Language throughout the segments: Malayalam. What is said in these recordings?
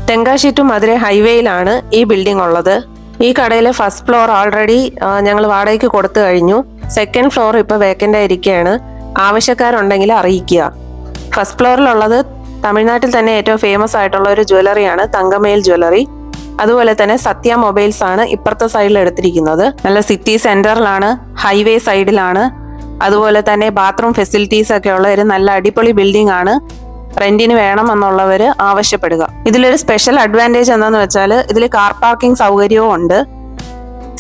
തെങ്കാശി ടു മധുരൈ ഹൈവേയിലാണ് ഈ ബിൽഡിംഗ് ഉള്ളത്. ഈ കടയിലെ ഫസ്റ്റ് ഫ്ലോർ ഓൾറെഡി ഞങ്ങൾ വാടകയ്ക്ക് കൊടുത്തു കഴിഞ്ഞു. സെക്കൻഡ് ഫ്ലോർ ഇപ്പോൾ വേക്കൻ്റ് ആയിരിക്കുകയാണ്. ആവശ്യക്കാരുണ്ടെങ്കിൽ അറിയിക്കുക. ഫസ്റ്റ് ഫ്ലോറിലുള്ളത് തമിഴ്നാട്ടിൽ തന്നെ ഏറ്റവും ഫേമസ് ആയിട്ടുള്ള ഒരു ജ്വല്ലറിയാണ് തങ്കമയിൽ ജ്വല്ലറി. അതുപോലെ തന്നെ സത്യ മൊബൈൽസ് ആണ് ഇപ്പുറത്തെ സൈഡിൽ എടുത്തിരിക്കുന്നത്. നല്ല സിറ്റി സെന്ററിലാണ്, ഹൈവേ സൈഡിലാണ്. അതുപോലെ തന്നെ ബാത്റൂം ഫെസിലിറ്റീസ് ഒക്കെ ഉള്ള ഒരു നല്ല അടിപൊളി ബിൽഡിംഗ് ആണ്. റെന്റിന് വേണം എന്നുള്ളവർ ആവശ്യപ്പെടുക. ഇതിലൊരു സ്പെഷ്യൽ അഡ്വാൻറ്റേജ് എന്താണെന്ന് വെച്ചാൽ ഇതിൽ കാർ പാർക്കിംഗ് സൗകര്യവും ഉണ്ട്.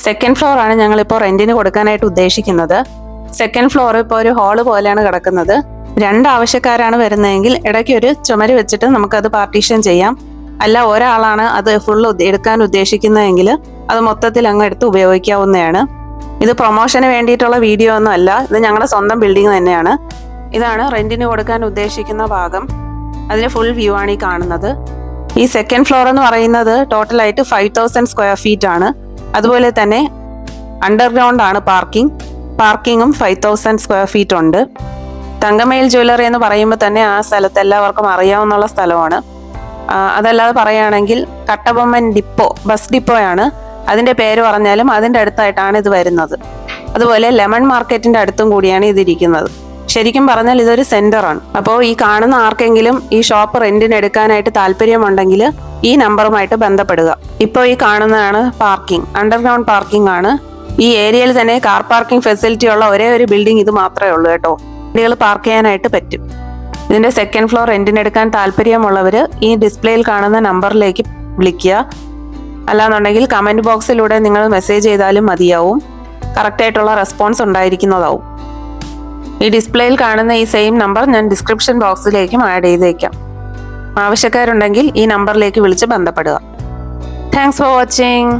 സെക്കൻഡ് ഫ്ലോർ ആണ് ഞങ്ങളിപ്പോൾ റെന്റിന് കൊടുക്കാനായിട്ട് ഉദ്ദേശിക്കുന്നത്. സെക്കൻഡ് ഫ്ലോർ ഇപ്പോൾ ഒരു ഹാള് പോലെയാണ് കിടക്കുന്നത്. 2 ആവശ്യക്കാരാണ് വരുന്നതെങ്കിൽ ഇടയ്ക്ക് ഒരു ചുമര് വെച്ചിട്ട് നമുക്കത് പാർട്ടീഷൻ ചെയ്യാം. അല്ല ഒരാളാണ് അത് ഫുള്ള് എടുക്കാൻ ഉദ്ദേശിക്കുന്നതെങ്കിൽ അത് മൊത്തത്തിൽ അങ്ങ് എടുത്ത് ഉപയോഗിക്കാവുന്നതാണ്. ഇത് പ്രൊമോഷന് വേണ്ടിയിട്ടുള്ള വീഡിയോ ഒന്നും അല്ല, ഇത് ഞങ്ങളുടെ സ്വന്തം ബിൽഡിംഗ് തന്നെയാണ്. ഇതാണ് റെന്റിന് കൊടുക്കാൻ ഉദ്ദേശിക്കുന്ന ഭാഗം. അതിന്റെ ഫുൾ വ്യൂ ആണ് ഈ കാണുന്നത്. ഈ സെക്കൻഡ് ഫ്ലോർ എന്ന് പറയുന്നത് ടോട്ടലായിട്ട് 5000 സ്ക്വയർ ഫീറ്റ് ആണ്. അതുപോലെ തന്നെ അണ്ടർഗ്രൗണ്ട് ആണ് പാർക്കിങ്ങും 5000 സ്ക്വയർ ഫീറ്റ് ഉണ്ട്. തങ്കമയിൽ ജ്വല്ലറി എന്ന് പറയുമ്പോൾ തന്നെ ആ സ്ഥലത്ത് എല്ലാവർക്കും അറിയാവുന്ന സ്ഥലമാണ്. അതല്ലാതെ പറയുകയാണെങ്കിൽ കട്ടബൊമ്മൻ ഡിപ്പോ, ബസ് ഡിപ്പോയാണ്. അതിന്റെ പേര് പറഞ്ഞാലും അതിന്റെ അടുത്തായിട്ടാണ് ഇത് വരുന്നത്. അതുപോലെ ലെമൺ മാർക്കറ്റിന്റെ അടുത്തും കൂടിയാണ് ഇതിരിക്കുന്നത്. ശരിക്കും പറഞ്ഞാൽ ഇതൊരു സെന്ററാണ്. അപ്പോൾ ഈ കാണുന്ന ആർക്കെങ്കിലും ഈ ഷോപ്പ് റെന്റിന് എടുക്കാനായിട്ട് താല്പര്യമുണ്ടെങ്കിൽ ഈ നമ്പറുമായിട്ട് ബന്ധപ്പെടുക. ഇപ്പോൾ ഈ കാണുന്നതാണ് പാർക്കിംഗ്, അണ്ടർഗ്രൗണ്ട് പാർക്കിംഗ് ആണ്. ഈ ഏരിയയിൽ തന്നെ കാർ പാർക്കിംഗ് ഫെസിലിറ്റി ഉള്ള ഒരേ ഒരു ബിൽഡിംഗ് ഇത് മാത്രമേ ഉള്ളൂ കേട്ടോ. വണ്ടികൾ പാർക്ക് ചെയ്യാനായിട്ട് പറ്റും. ഇതിന്റെ സെക്കൻഡ് ഫ്ലോർ റെന്റിനെടുക്കാൻ താല്പര്യമുള്ളവർ ഈ ഡിസ്പ്ലേയിൽ കാണുന്ന നമ്പറിലേക്ക് വിളിക്കുക. അല്ലാന്നുണ്ടെങ്കിൽ കമന്റ് ബോക്സിലൂടെ നിങ്ങൾ മെസ്സേജ് ചെയ്താലും മതിയാവും. കറക്റ്റായിട്ടുള്ള റെസ്പോൺസ് ഉണ്ടായിരിക്കുന്നതാവും. ഈ ഡിസ്പ്ലേയിൽ കാണുന്ന ഈ സെയിം നമ്പർ ഞാൻ ഡിസ്ക്രിപ്ഷൻ ബോക്സിലേക്കും ആഡ് ചെയ്തേക്കാം. ആവശ്യക്കാരുണ്ടെങ്കിൽ ഈ നമ്പറിലേക്ക് വിളിച്ച് ബന്ധപ്പെടുക. Thanks for watching.